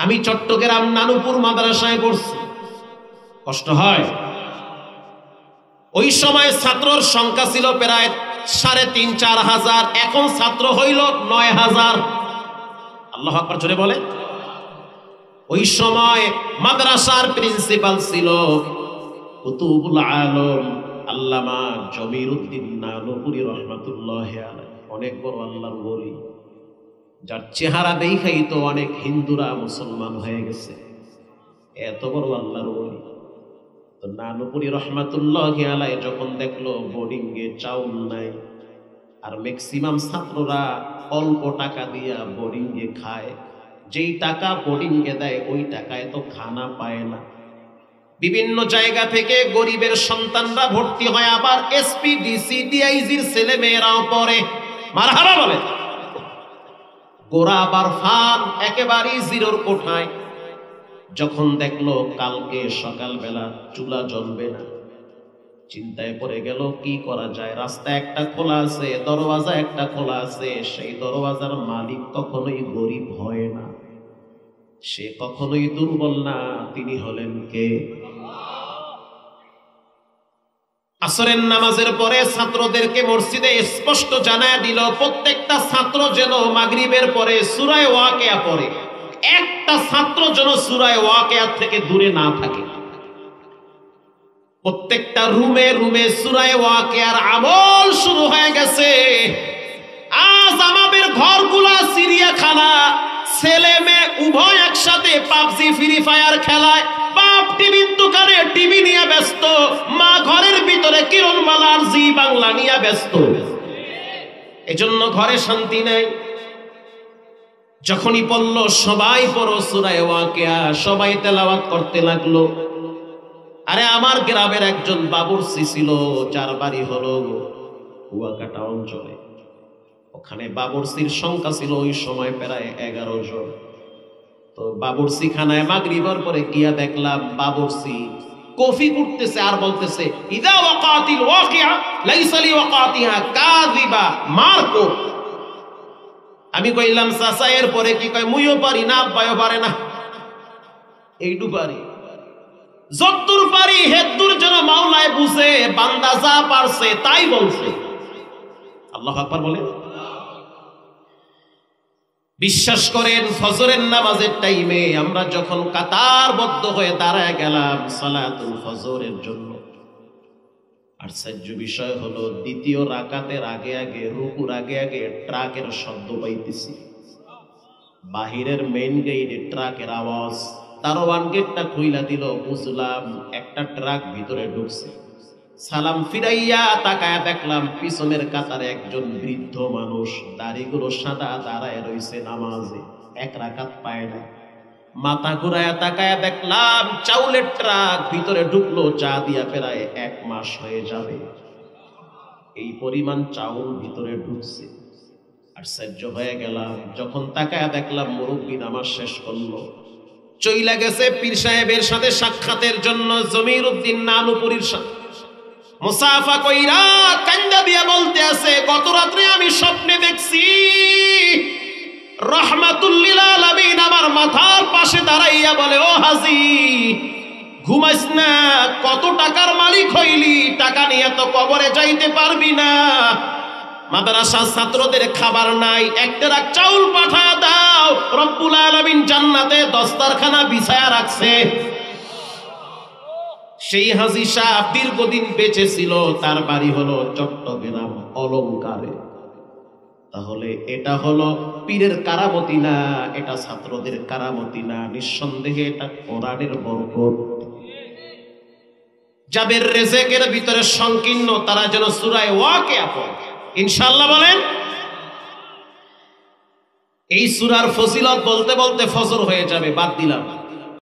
আমি চট্টগ্রাম নানুপুর মাদ্রাসায় পড়ছি, কষ্ট হয়। ওই সময় ছাত্রর সংখ্যা ছিল প্রায় ৩,৫০০-৪ হাজার, এখন ছাত্র হইল ৯,০০০। আল্লাহু আকবার জোরে বলে। ওই সময় মাদ্রাসার প্রিন্সিপাল ছিল কুতুবুল আলম আল্লামা জমিরউদ্দিন নানুপুরী রহমাতুল্লাহি আলাইহি, অনেক বড় আল্লাহর ওলি, যার চেহারা দেখাই তো অনেক হিন্দুরা মুসলমান হয়ে গেছে, এত বড় আল্লাহর ওলি। তো নানুপুরী রহমাতুল্লাহি আলাইহি যখন দেখলো বোর্ডিং এ চাউল নাই, আর ম্যাক্সিমাম ছাত্ররা অল্প টাকা দিয়া বোর্ডিং এ খায়, যেই টাকা বোর্ডিং এ দেয় ওই টাকায় তো খানা পায় না। বিভিন্ন জায়গা থেকে গরিবের সন্তানরা ভর্তি হয়, আবার এসপি ডিসি ডিআইজির ছেলে মেয়েরাও পড়ে, মারহাবা বলে। গোরা আবার ফান একেবারেই জিরোর কোঠায়। যখন দেখলো কালকে সকালবেলা চুলা জ্বলবে না, চিন্তায় পড়ে গেল কি করা যায়। রাস্তা একটা খোলা আছে, দরওয়াজা একটা খোলা আছে, সেই দরওয়াজার মালিক কখনোই গরিব হয় না, সে কখনোই দুর্বল না, তিনি হলেন কে? আসরের নামাজের পরে ছাত্রদেরকে মসজিদে স্পষ্ট জানায় দিল, প্রত্যেকটা ছাত্র যেন মাগরিবের পরে সূরা ওয়াকিয়া পড়ে, একটা ছাত্র যেন সূরা ওয়াকিয়া থেকে দূরে না থাকে। প্রত্যেকটা রুমে রুমে সূরা ওয়াকিয়ার আমল শুরু হয়ে গেছে। আজ আমাদের ঘরগুলা চিড়িয়াখানা, ছেলে মেয়ে উভয় একসাথে পাবজি ফ্রি ফায়ার খেলায়, বাপ টিভির দোকানে টিভি নিয়ে ব্যস্ত, মা ঘরের ভিতরে কিরণমালার জি বাংলা নিয়ে ব্যস্ত, এজন্য ঘরে শান্তি নাই। যখনই পড়লো সবাই পড়ো সূরা ওয়াকিয়া, সবাই তেলাওয়াত করতে লাগলো। আরে আমার গ্রামের একজন বাবুর্চি ছিল, যার বাড়ি হলো কুয়াকাটা অঞ্চলে। ওখানে বাবুর্চির সংখ্যা ছিল ওই সময় প্রায় 11 জন। তো বাবুর্চি খানায় মাগরিবের পরে গিয়া দেখলাম বাবুর্চি কফি করতেছে আর বলতেছে, ইদা ওয়াকাতিল ওয়াকিয়া লাইসা লি ওয়াকাতিহা কাযিবা মারকো। আমি কইলাম চাচা এর পরে কি কয়? মুইও পারি না, আব্বাইও পারে না, এইটু পারি, যতদূর পারি হেদুর যেন মাওলায় বুঝে, বান্দা যা পারছে তাই বলছে। আল্লাহু আকবার বলে। বিশ্বাস করেন ফজরের নামাজের টাইমে আমরা যখন কাতারবদ্ধ হয়ে দাঁড়ায় গেলাম সালাতুল ফজরের জন্য, আশ্চর্য বিষয় হলো দ্বিতীয় রাকাতের আগে আগে, রুকুর আগে আগে ট্রাকের শব্দ পাইতেছি। বাহিরের মেইন গেটে ট্রাকের আওয়াজ, দারোয়ান গেটটা খুইলা দিল, বুঝলাম একটা ট্রাক ভিতরে ঢুকছে। সালাম ফিরাইয়া তাকায়া দেখলাম পিছনের কাতারে একজন বৃদ্ধ মানুষ, দাড়িগুলো সাদা, দাঁড়ায় রইছে নামাজে, 1 রাকাত পায় না। মাথা ঘুরায়া তাকায়া দেখলাম চাউলের ট্রাক ভিতরে ঢুকলো, চা দিয়া প্রায় 1 মাস হয়ে যাবে, এই পরিমাণ চাউল ভিতরে ঢুকছে। আশ্চর্য হয়ে গেলাম। যখন তাকায়া দেখলাম মুরব্বী নামাজ শেষ করলো, চইলা গেছে পীর সাহেবের সাথে সাক্ষাতের জন্য। জমিরউদ্দিন নানুপুরীর সাথে মুসাফা কইরা কান্দা দিয়া বলতে আছে, গত রাত্রে আমি স্বপ্নে দেখছি রাহমাতুল লিল আলামিন আমার মাথার পাশে দাঁড়াইয়া বলে, ও হাজী ঘুমাইস না, কত টাকার মালিক হইলি, টাকা নিয়ে তো কবরে যাইতে পারবি না, মাদ্রাসার ছাত্রদের খাবার নাই, একটা রাখ চাউল পাঠা দাও, রব্বুল আলামিন জান্নাতে দস্তারখানা বিছায়া রাখছে। সেই হাজী সাহেব দীর্ঘদিন বেঁচে ছিল, তার বাড়ি হলো চট্টগ্রাম অলংকারে। তাহলে এটা হলো পীরের কারামতি না, এটা ছাত্রদের কারামতি না, নিঃসন্দেহে এটা কোরআনের বরকত। যাদের রেজেকের ভিতরে সংকীর্ণ তারা যেন সূরা ওয়াকিয়া পড়ে, ইনশাআল্লাহ বলেন। এই সূরার ফজিলত বলতে বলতে ফজর হয়ে যাবে, বাদ দিলাম।